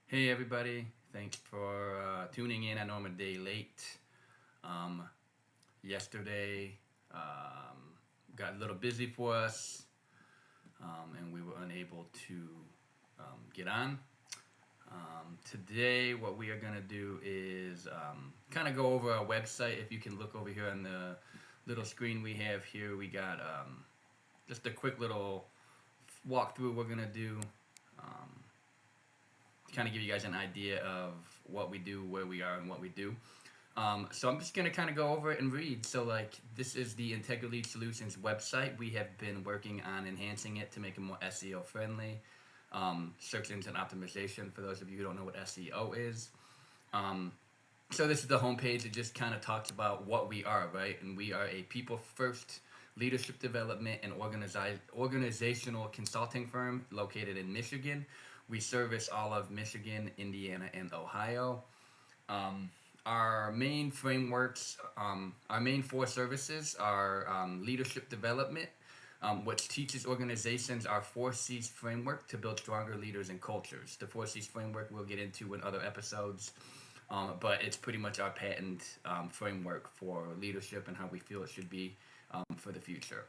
Hey everybody, thanks for tuning in. I know I'm a day late. Um, Yesterday got a little busy for us, and we were unable to get on. Today, what we are going to do is kind of go over our website. If you can look over here on the little screen we have here, we got just a quick little walkthrough we're going to do. Um, Kind of give you guys an idea of what we do, where we are, and what we do. So I'm just gonna kind of go over it and read. So like this is the Integra Lead Solutions website. We have been working on enhancing it to make it more SEO friendly. Search engine optimization. For those of you who don't know what SEO is. Um, so this is the homepage. It just kind of talks about what we are, right? And we are a people first leadership development and organizational consulting firm located in Michigan. We service all of Michigan, Indiana, and Ohio. Um, our main frameworks, our main four services are leadership development, which teaches organizations our 4Cs framework to build stronger leaders and cultures. The 4Cs framework we'll get into in other episodes, but it's pretty much our patent framework for leadership and how we feel it should be for the future.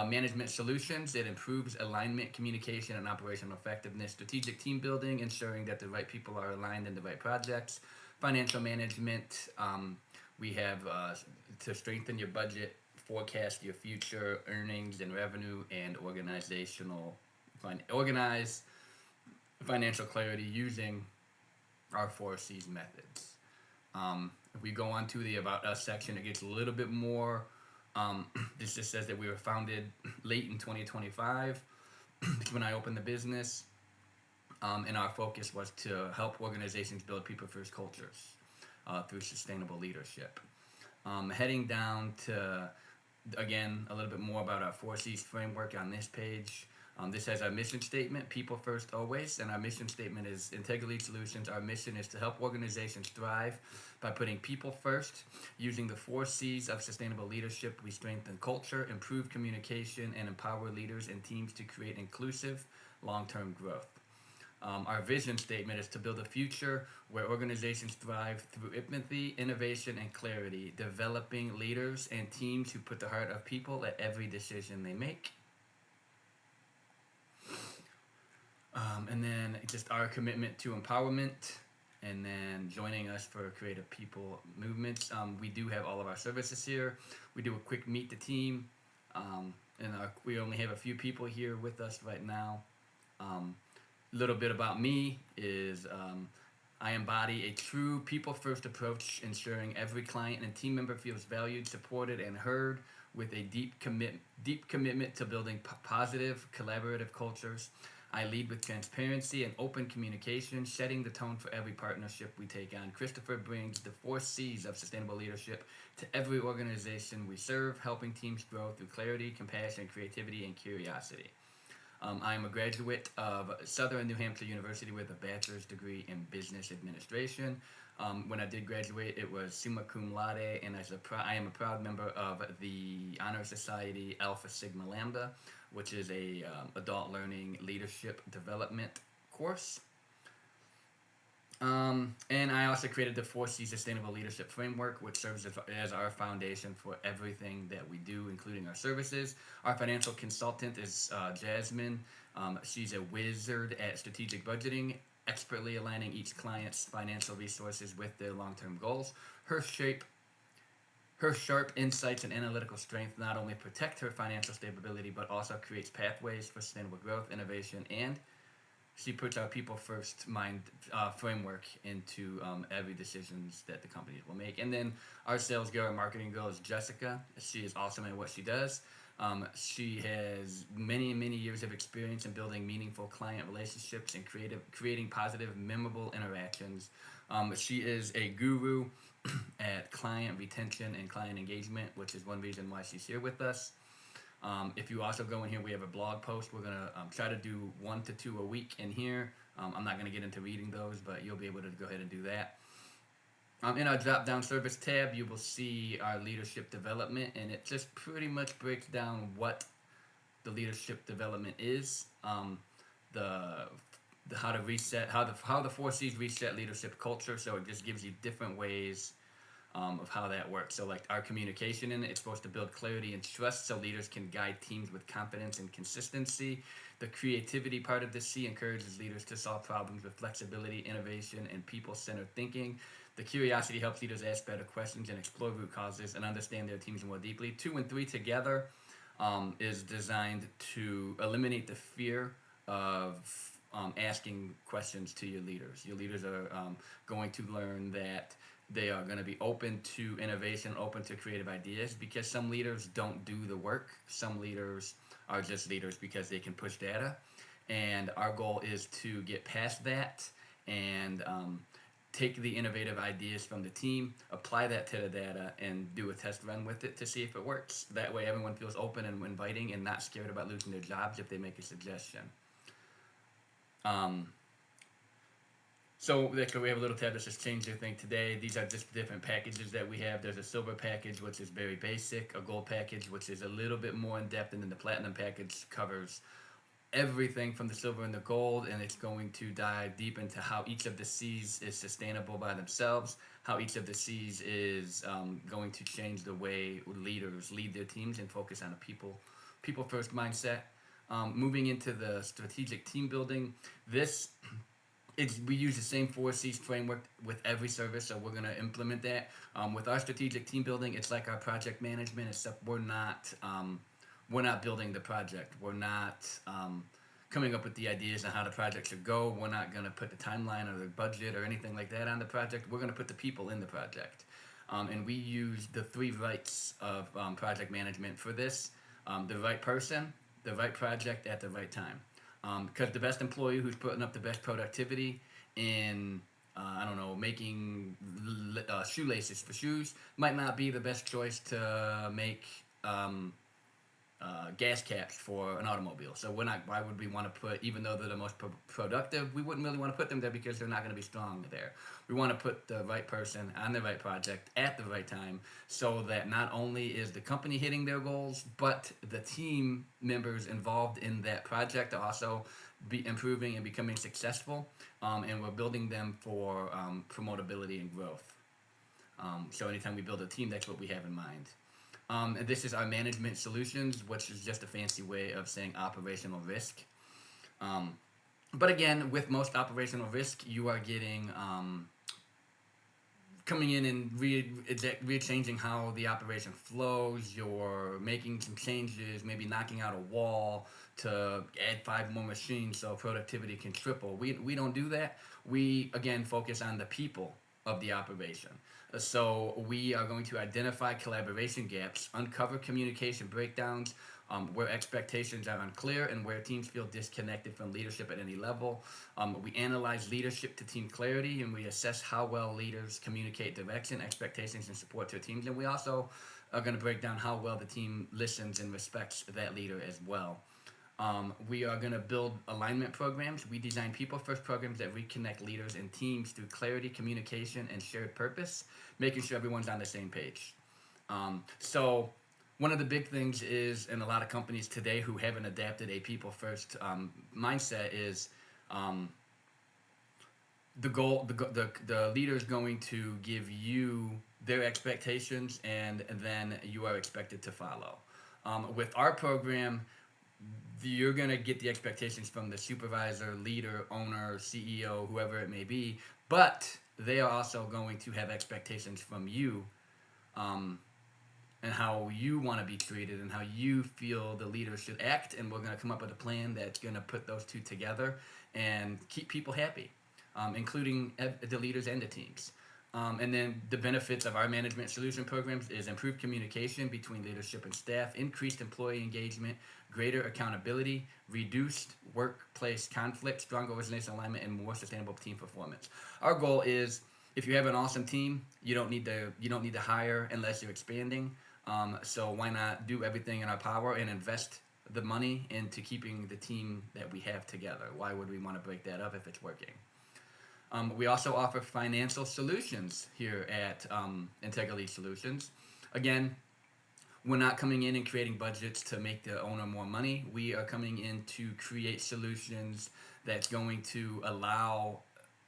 Management solutions, it improves alignment, communication, and operational effectiveness. Strategic team building, ensuring that the right people are aligned in the right projects. Financial management, we have to strengthen your budget, forecast your future earnings and revenue, and organize financial clarity using our 4Cs methods. If we go on to the About Us section, it gets a little bit more. This just says that we were founded late in 2025 when I opened the business, and our focus was to help organizations build people first cultures through sustainable leadership. Heading down to, again, a little bit more about our 4Cs framework on this page. This has our mission statement, people first always, and our mission statement is Integra Lead Solutions. Our mission is to help organizations thrive by putting people first. Using the 4Cs of sustainable leadership, we strengthen culture, improve communication, and empower leaders and teams to create inclusive, long-term growth. Our vision statement is to build a future where organizations thrive through empathy, innovation, and clarity, developing leaders and teams who put the heart of people at every decision they make. And then just our commitment to empowerment, and then joining us for creative people movements. We do have all of our services here. We do a quick meet the team, we only have a few people here with us right now. Little bit about me is I embody a true people first approach, ensuring every client and team member feels valued, supported, and heard, with a deep commitment to building positive, collaborative cultures. I lead with transparency and open communication, setting the tone for every partnership we take on. Christopher brings the 4Cs of sustainable leadership to every organization we serve, helping teams grow through clarity, compassion, creativity, and curiosity. I am a graduate of Southern New Hampshire University with a bachelor's degree in business administration. When I did graduate, it was summa cum laude, and I am a proud member of the Honor Society Alpha Sigma Lambda, which is a adult learning leadership development course. And I also created the 4C Sustainable Leadership Framework, which serves as our foundation for everything that we do, including our services. Our financial consultant is Jasmine. She's a wizard at strategic budgeting, expertly aligning each client's financial resources with their long-term goals. Her sharp insights and analytical strength not only protect her financial stability, but also creates pathways for sustainable growth, innovation, and she puts our people first mind framework into every decisions that the companies will make. And then our sales girl, our marketing girl is Jessica. She is awesome at what she does. She has many years of experience in building meaningful client relationships and creating positive, memorable interactions. She is a guru at client retention and client engagement, which is one reason why she's here with us. If you also go in here, we have a blog post. We're going to try to do 1 to 2 a week in here. I'm not going to get into reading those, but you'll be able to go ahead and do that. In our drop-down service tab, you will see our leadership development, and it just pretty much breaks down what the leadership development is. The how to reset, how the 4Cs reset leadership culture. So it just gives you different ways of how that works. So like our communication in it, it's supposed to build clarity and trust so leaders can guide teams with confidence and consistency. The creativity part of the C encourages leaders to solve problems with flexibility, innovation, and people-centered thinking. The curiosity helps leaders ask better questions and explore root causes and understand their teams more deeply. 2 and 3 together is designed to eliminate the fear of asking questions to your leaders. Your leaders are going to learn that they are going to be open to innovation, open to creative ideas, because some leaders don't do the work. Some leaders are just leaders because they can push data. And our goal is to get past that and take the innovative ideas from the team, apply that to the data, and do a test run with it to see if it works. That way everyone feels open and inviting and not scared about losing their jobs if they make a suggestion. So we have a little tab that says change your thing today. These are just different packages that we have. There's a silver package, which is very basic, a gold package, which is a little bit more in depth, and then the platinum package covers everything from the silver and the gold, and it's going to dive deep into how each of the C's is sustainable by themselves, how each of the C's is going to change the way leaders lead their teams and focus on a people first mindset. Moving into the strategic team building, we use the same 4Cs framework with every service, so we're going to implement that. With our strategic team building, it's like our project management, except we're not building the project. We're not coming up with the ideas on how the project should go. We're not going to put the timeline or the budget or anything like that on the project. We're going to put the people in the project. And we use the 3 rights of project management for this. The right person, the right project at the right time. Because the best employee who's putting up the best productivity in, making shoelaces for shoes might not be the best choice to make gas caps for an automobile. So why would we want to put, even though they're the most productive, we wouldn't really want to put them there because they're not going to be strong there. We want to put the right person on the right project at the right time so that not only is the company hitting their goals, but the team members involved in that project are also be improving and becoming successful, and we're building them for promotability and growth. So anytime we build a team, that's what we have in mind. And this is our management solutions, which is just a fancy way of saying operational risk. But again, with most operational risk, you are getting coming in and re-changing how the operation flows. You're making some changes, maybe knocking out a wall to add 5 more machines so productivity can triple. We don't do that. We, again, focus on the people of the operation. So we are going to identify collaboration gaps, uncover communication breakdowns, where expectations are unclear and where teams feel disconnected from leadership at any level. We analyze leadership to team clarity, and we assess how well leaders communicate direction, expectations, and support to their teams. And we also are going to break down how well the team listens and respects that leader as well. We are going to build alignment programs. We design people-first programs that reconnect leaders and teams through clarity, communication, and shared purpose, making sure everyone's on the same page. So one of the big things is, in a lot of companies today who haven't adapted a people-first mindset, is the leader's going to give you their expectations, and then you are expected to follow. With our program, you're going to get the expectations from the supervisor, leader, owner, CEO, whoever it may be, but they are also going to have expectations from you, and how you want to be treated and how you feel the leader should act, and we're going to come up with a plan that's going to put those two together and keep people happy, including the leaders and the teams. And then the benefits of our management solution programs is improved communication between leadership and staff, increased employee engagement, greater accountability, reduced workplace conflict, stronger organizational alignment, and more sustainable team performance. Our goal is, if you have an awesome team, you don't need to hire unless you're expanding. So why not do everything in our power and invest the money into keeping the team that we have together? Why would we want to break that up if it's working? We also offer financial solutions here at Integrity Solutions. Again, we're not coming in and creating budgets to make the owner more money. We are coming in to create solutions that's going to allow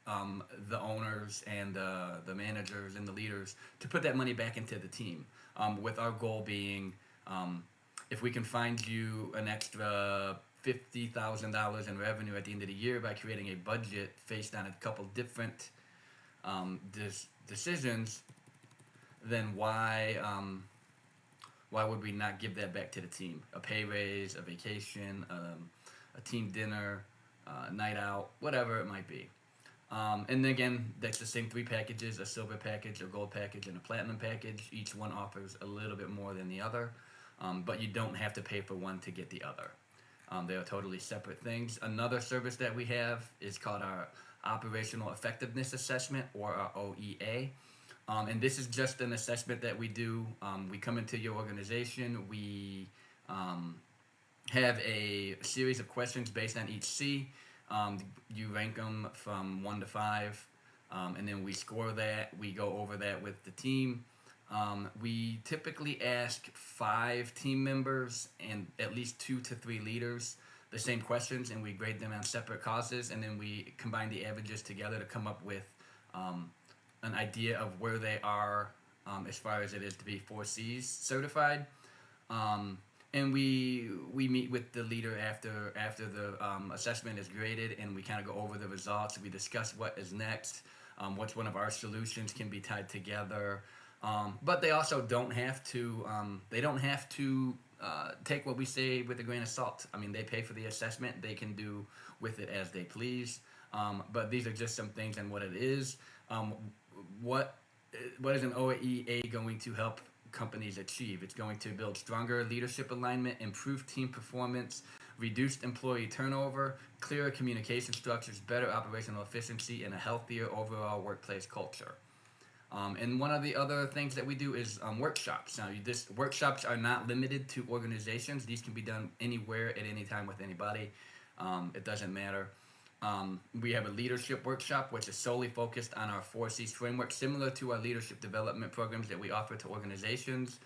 the owners and the managers and the leaders to put that money back into the team. With our goal being, if we can find you an extra $50,000 in revenue at the end of the year by creating a budget based on a couple different decisions, then why would we not give that back to the team? A pay raise, a vacation, a team dinner, night out, whatever it might be. And again, that's the same 3 packages: a silver package, a gold package, and a platinum package. Each one offers a little bit more than the other, but you don't have to pay for one to get the other. They are totally separate things. Another service that we have is called our Operational Effectiveness Assessment, or our OEA. And this is just an assessment that we do. We come into your organization, we have a series of questions based on each C. You rank them from 1 to 5, and then we score that. We go over that with the team. We typically ask 5 team members and at least 2 to 3 leaders the same questions, and we grade them on separate causes, and then we combine the averages together to come up with an idea of where they are as far as it is to be 4Cs certified. And we meet with the leader after the assessment is graded, and we kind of go over the results. We discuss what is next, what's one of our solutions can be tied together. But they also don't have to. They don't have to take what we say with a grain of salt. I mean, they pay for the assessment. They can do with it as they please. But these are just some things and what it is. What is an OEA going to help companies achieve? It's going to build stronger leadership alignment, improve team performance, reduced employee turnover, clearer communication structures, better operational efficiency, and a healthier overall workplace culture. And one of the other things that we do is workshops. Now, workshops are not limited to organizations. These can be done anywhere at any time with anybody. It doesn't matter. We have a leadership workshop, which is solely focused on our 4Cs framework, similar to our leadership development programs that we offer to organizations.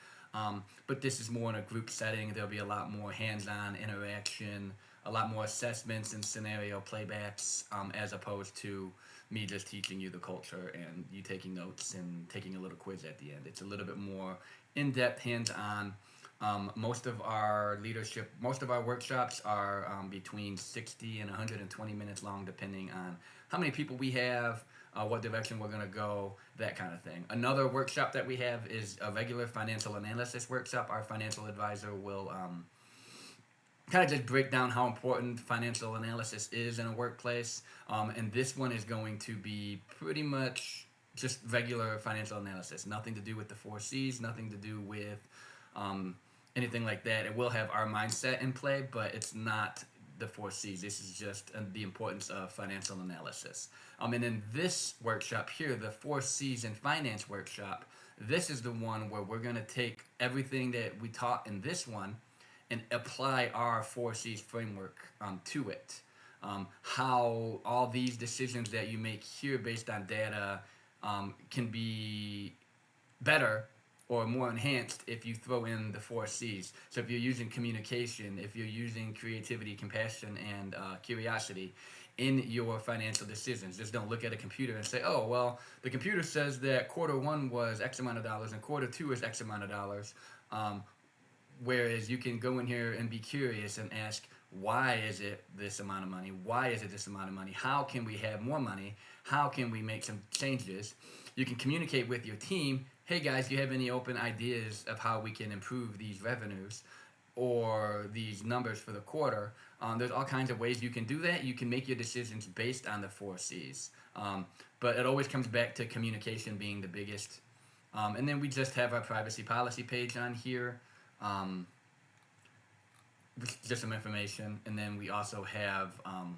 But this is more in a group setting. There'll be a lot more hands-on interaction, a lot more assessments and scenario playbacks, as opposed to me just teaching you the culture and you taking notes and taking a little quiz at the end. It's a little bit more in-depth, hands-on. Most of our workshops are between 60 and 120 minutes long, depending on how many people we have, what direction we're going to go, that kind of thing. Another workshop that we have is a regular financial analysis workshop. Our financial advisor will kind of just break down how important financial analysis is in a workplace. And this one is going to be pretty much just regular financial analysis. Nothing to do with the 4Cs, nothing to do with anything like that. It will have our mindset in play, but it's not the 4Cs. This is just the importance of financial analysis. And in this workshop here, the 4Cs in finance workshop, this is the one where we're going to take everything that we taught in this one and apply our 4Cs framework to it. How all these decisions that you make here based on data can be better or more enhanced if you throw in the 4Cs. So if you're using communication, if you're using creativity, compassion, and curiosity in your financial decisions, just don't look at a computer and say, oh, well, the computer says that Q1 was X amount of dollars and Q2 is X amount of dollars. Whereas you can go in here and be curious and ask, why is it this amount of money? Why is it this amount of money? How can we have more money? How can we make some changes? You can communicate with your team. Hey guys, do you have any open ideas of how we can improve these revenues or these numbers for the quarter? There's all kinds of ways you can do that. You can make your decisions based on the 4Cs. But it always comes back to communication being the biggest. And then we just have our privacy policy page on here. Just some information, and then we also have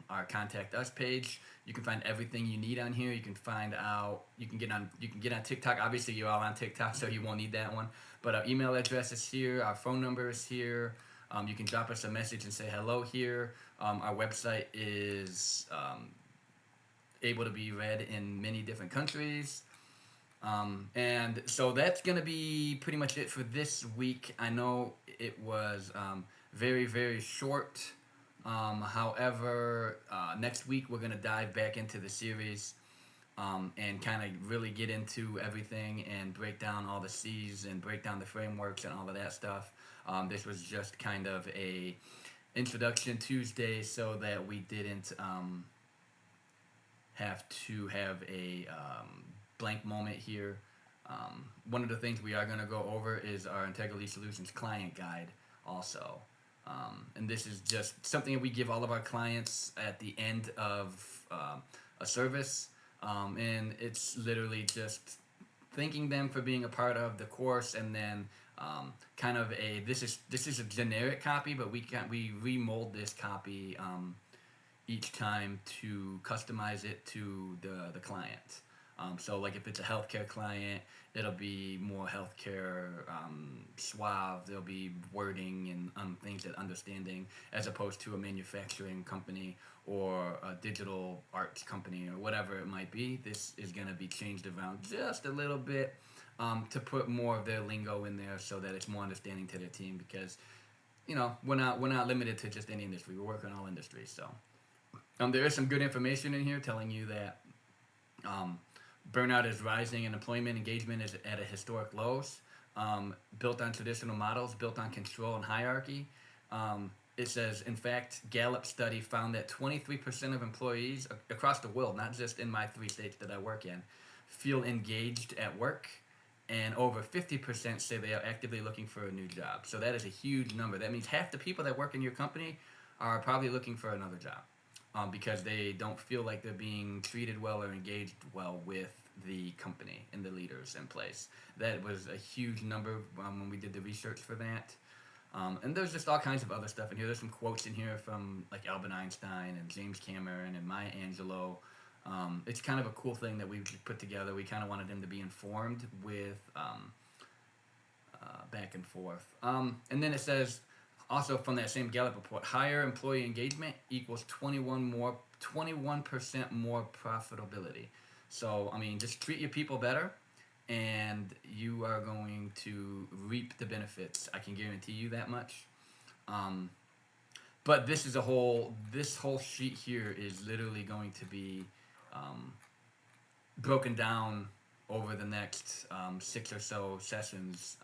our contact us page. You can find everything you need on here. You can find out, you can get on TikTok. Obviously you're all on TikTok, so you won't need that one, but our email address is here, our phone number is here. You can drop us a message and say hello here. Our website is able to be read in many different countries. And so that's going to be pretty much it for this week. I know it was very, very short. However, next week we're going to dive back into the series and kind of really get into everything and break down all the C's and break down the frameworks and all of that stuff. This was just kind of a introduction Tuesday so that we didn't have to have a blank moment here. One of the things we are going to go over is our Integrity Solutions client guide also. And this is just something that we give all of our clients at the end of a service. And it's literally just thanking them for being a part of the course, and then kind of this is a generic copy, but we remold this copy each time to customize it to the client. So like if it's a healthcare client, it'll be more healthcare suave. There'll be wording and things that understanding, as opposed to a manufacturing company or a digital arts company or whatever it might be. This is going to be changed around just a little bit to put more of their lingo in there so that it's more understanding to their team, because we're not limited to just any industry. We work in all industries. So there is some good information in here telling you that burnout is rising and employment engagement is at a historic lows, built on traditional models, built on control and hierarchy. It says, in fact, Gallup study found that 23% of employees across the world, not just in my 3 states that I work in, feel engaged at work, and over 50% say they are actively looking for a new job. So that is a huge number. That means half the people that work in your company are probably looking for another job because they don't feel like they're being treated well or engaged well with the company and the leaders in place. That was a huge number when we did the research for that. And there's just all kinds of other stuff in here. There's some quotes in here from like Albert Einstein and James Cameron and Maya Angelou. It's kind of a cool thing that we put together. We kind of wanted them to be informed with back and forth. And then it says, also from that same Gallup report, higher employee engagement equals 21% more profitability. So, I mean, just treat your people better, and you are going to reap the benefits. I can guarantee you that much. But this whole sheet here is literally going to be broken down over the next 6 or so sessions,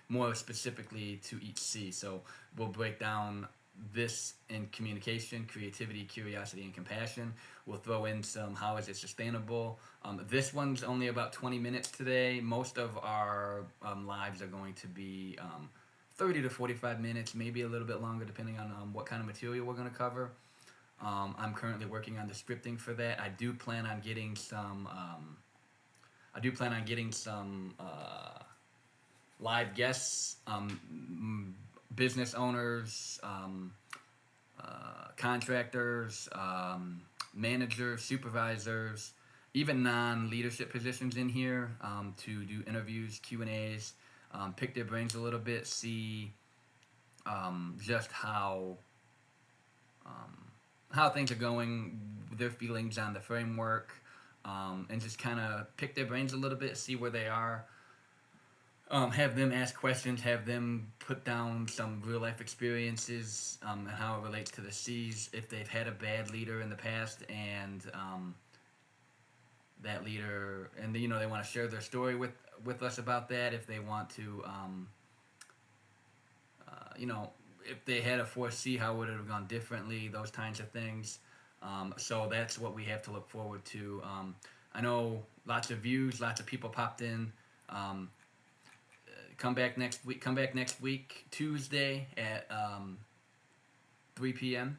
more specifically to each C. So we'll break down this in communication, creativity, curiosity, and compassion. We'll throw in some how is it sustainable. This one's only about 20 minutes today. Most of our lives are going to be 30 to 45 minutes, maybe a little bit longer depending on what kind of material we're going to cover. I'm currently working on the scripting for that. I do plan on getting some live guests, business owners, contractors, managers, supervisors, even non-leadership positions in here to do interviews, Q&As, pick their brains a little bit, see just how things are going, their feelings on the framework, and just kind of pick their brains a little bit, see where they are. Have them ask questions, have them put down some real life experiences and how it relates to the C's, if they've had a bad leader in the past and that leader, and they want to share their story with us about that, if they want to, if they had a 4C, how would it have gone differently, those kinds of things. So that's what we have to look forward to. I know lots of views, lots of people popped in. Come back next week, Tuesday at 3 p.m.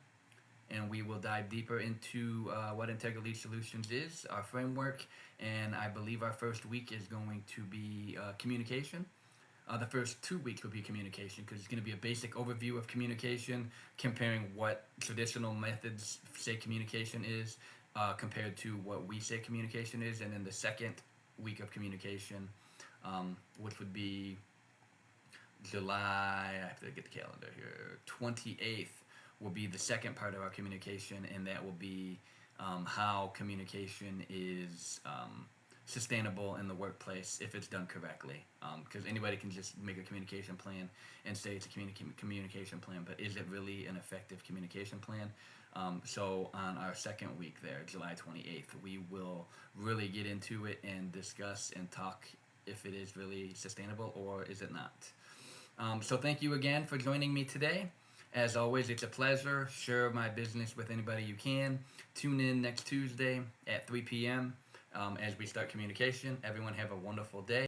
and we will dive deeper into what Integrity Solutions is, our framework, and I believe our first week is going to be communication. The first 2 weeks will be communication, because it's going to be a basic overview of communication, comparing what traditional methods say communication is compared to what we say communication is, and then the second week of communication, which would be July, I have to get the calendar here, 28th will be the second part of our communication, and that will be how communication is sustainable in the workplace if it's done correctly. Because anybody can just make a communication plan and say it's a communication plan, but is it really an effective communication plan? So on our second week there, July 28th, we will really get into it and discuss and talk if it is really sustainable or is it not. So thank you again for joining me today. As always, it's a pleasure. Share my business with anybody you can. Tune in next Tuesday at 3 p.m. As we start communication. Everyone have a wonderful day.